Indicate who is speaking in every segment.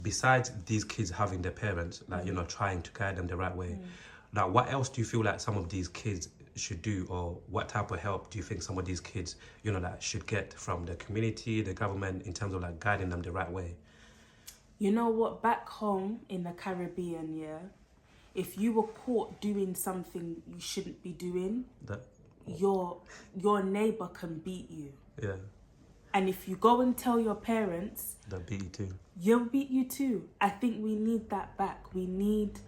Speaker 1: besides these kids having their parents, like, you know, trying to guide them the right way, like, what else do you feel like some of these kids should do, or what type of help do you think some of these kids, you know, like, should get from the community, the government, in terms of like guiding them the right way?
Speaker 2: You know what? Back home in the Caribbean, yeah, if you were caught doing something you shouldn't be doing,
Speaker 1: That,
Speaker 2: your neighbor can beat you.
Speaker 1: yeah,
Speaker 2: And if you go and tell your parents,
Speaker 1: that beat you too.
Speaker 2: you'll beat you too. I think we need that back. We need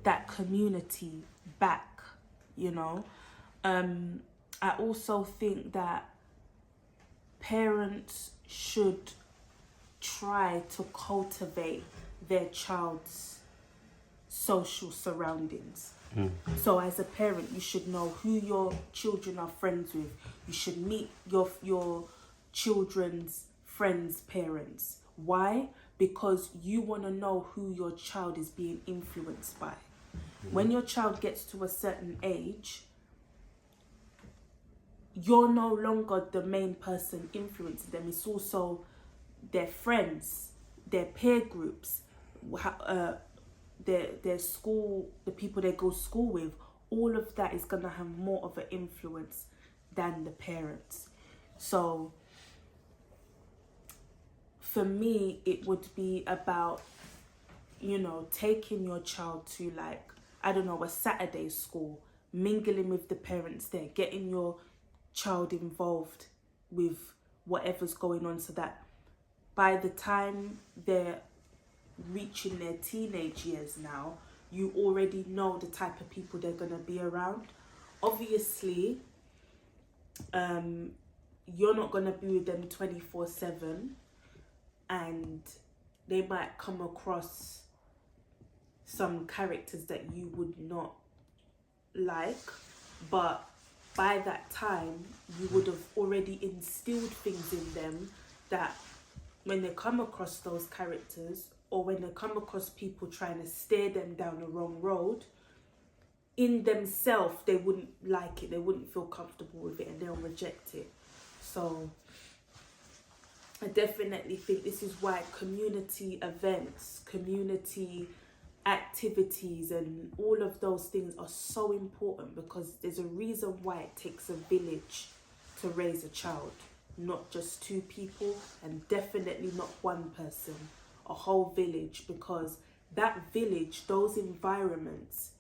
Speaker 2: that community back, you know. I also think that parents should try to cultivate their child's social surroundings. So as a parent, you should know who your children are friends with. You should meet your children's friends' parents. Why? Because you want to know who your child is being influenced by. When your child gets to a certain age, you're no longer the main person influencing them. It's also their friends, their peer groups, their school, the people they go to school with. All of that is going to have more of an influence than the parents. So for me, it would be about, you know, taking your child to, like, I don't know, a Saturday school, mingling with the parents there, getting your child involved with whatever's going on, so that by the time they're reaching their teenage years now, you already know the type of people they're going to be around. Obviously, you're not going to be with them 24/7, and they might come across some characters that you would not like, but by that time you would have already instilled things in them that when they come across those characters, or when they come across people trying to steer them down the wrong road, in themselves they wouldn't like it, they wouldn't feel comfortable with it, and they'll reject it. So I definitely think this is why community events, community activities and all of those things are so important, because there's a reason why it takes a village to raise a child, not just two people, and definitely not one person, a whole village, because that village, those environments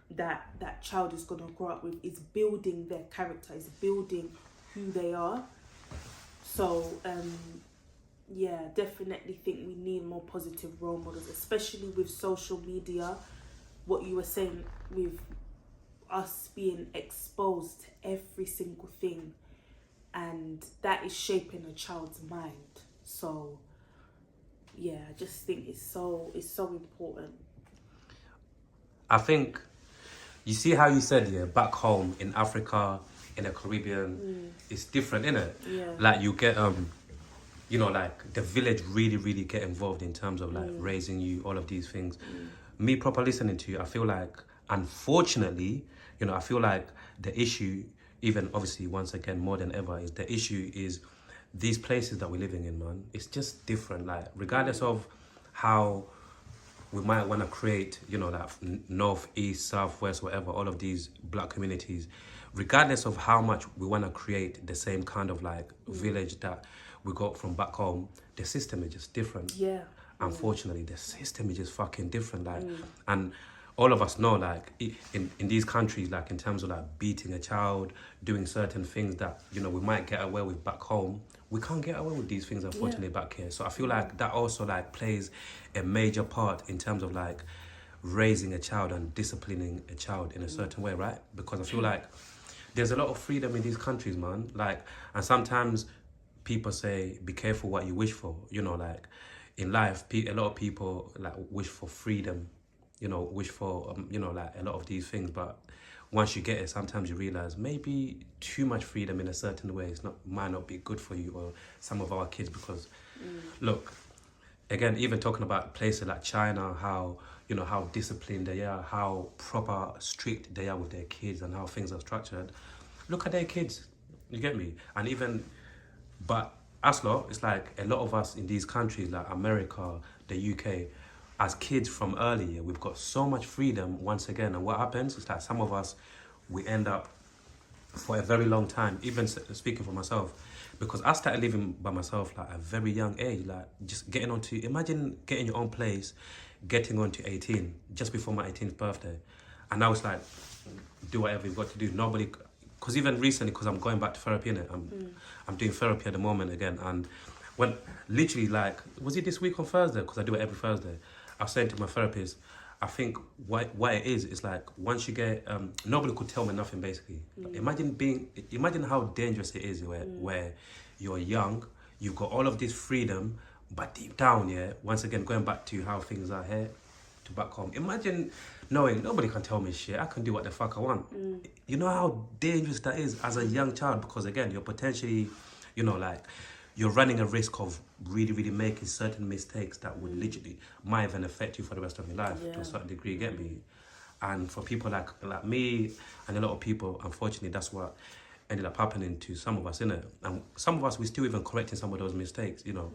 Speaker 2: that that child is going to grow up with, is building their character, is building who they are. So yeah, definitely think we need more positive role models, especially with social media. What you were saying, with us being exposed to every single thing, and that is shaping a child's mind. So yeah, I just think it's so important.
Speaker 1: I think, you see how you said, yeah, back home in Africa, in the Caribbean, it's different, innit?
Speaker 2: Yeah.
Speaker 1: Like, you get you know, like, the village really get involved in terms of like raising you, all of these things. Me proper listening to you, I feel like, unfortunately, you know, I feel like the issue, even obviously once again more than ever, is the issue is these places that we're living in, man. It's just different. Like, regardless of how we might want to create, you know, like north, east, south, west, whatever, all of these black communities, regardless of how much we want to create the same kind of like village that we got from back home, the system is just different.
Speaker 2: Yeah.
Speaker 1: Unfortunately, the system is just fucking different. Like, and all of us know, like, in these countries, like, in terms of like beating a child, doing certain things that, you know, we might get away with back home, we can't get away with these things, unfortunately, back here. So I feel like that also like plays a major part in terms of like raising a child and disciplining a child in a certain way, right? Because I feel like there's a lot of freedom in these countries, man. Like, and sometimes people say, be careful what you wish for. You know, like, in life, a lot of people like wish for freedom, you know, wish for, you know, like a lot of these things. But once you get it, sometimes you realize maybe too much freedom in a certain way might not be good for you or some of our kids. Because look, again, even talking about places like China, how, you know, how disciplined they are, how proper strict they are with their kids and how things are structured. Look at their kids, you get me? And even, but us lot, it's like a lot of us in these countries like America, the UK, as kids from early, we've got so much freedom once again. And what happens is that some of us, we end up for a very long time, even speaking for myself, because I started living by myself like at a very young age, like just imagine getting your own place, getting on to 18, just before my 18th birthday. And now it's like, do whatever you've got to do. Nobody, because even recently, because I'm going back to therapy, innit? I'm doing therapy at the moment again. And when, literally like, was it this week on Thursday? Because I do it every Thursday. I was saying to my therapist, I think what it is like once you get, nobody could tell me nothing basically. Imagine how dangerous it is where you're young, you've got all of this freedom, but deep down, yeah, once again, going back to how things are here, to back home. Imagine knowing nobody can tell me shit, I can do what the fuck I want. You know how dangerous that is as a young child, because again, you're potentially, you know, like, you're running a risk of really, really making certain mistakes that would literally might even affect you for the rest of your life to a certain degree, get me? And for people like me and a lot of people, unfortunately, that's what ended up happening to some of us, innit? And some of us, we're still even correcting some of those mistakes, you know,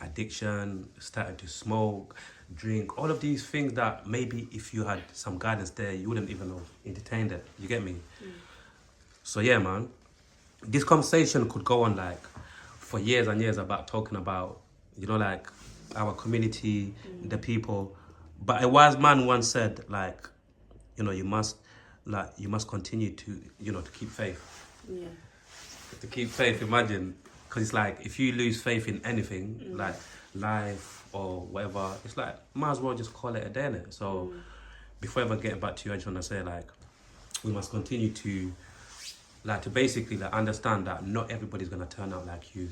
Speaker 1: addiction, starting to smoke, drink, all of these things that maybe if you had some guidance there, you wouldn't even have entertained it, you get me? So yeah, man, this conversation could go on like for years and years about talking about, you know, like our community, the people. But a wise man once said, like, you know, you must continue to, you know, to keep faith.
Speaker 2: Yeah.
Speaker 1: To keep faith, imagine, because it's like if you lose faith in anything, like life or whatever, it's like might as well just call it a day, innit? So before I ever get back to you, I just want to say like we must continue to basically like understand that not everybody's gonna turn out like you.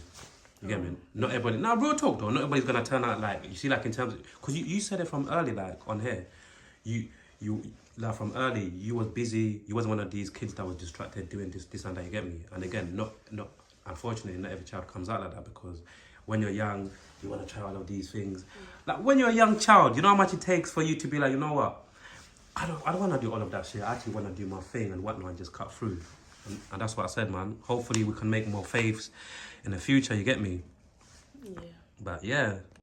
Speaker 1: You get me? Not everybody. Now, real talk though. Not everybody's gonna turn out like you see. Like in terms, because you said it from early, like on here, you like from early, you was busy. You wasn't one of these kids that was distracted doing this and that. You get me? And again, not unfortunately, not every child comes out like that, because when you're young, you want to try all of these things. Like when you're a young child, you know how much it takes for you to be like, you know what? I don't want to do all of that shit. I actually want to do my thing and whatnot and just cut through. And that's what I said, man. Hopefully we can make more faiths in the future, you get me?
Speaker 2: Yeah.
Speaker 1: But yeah.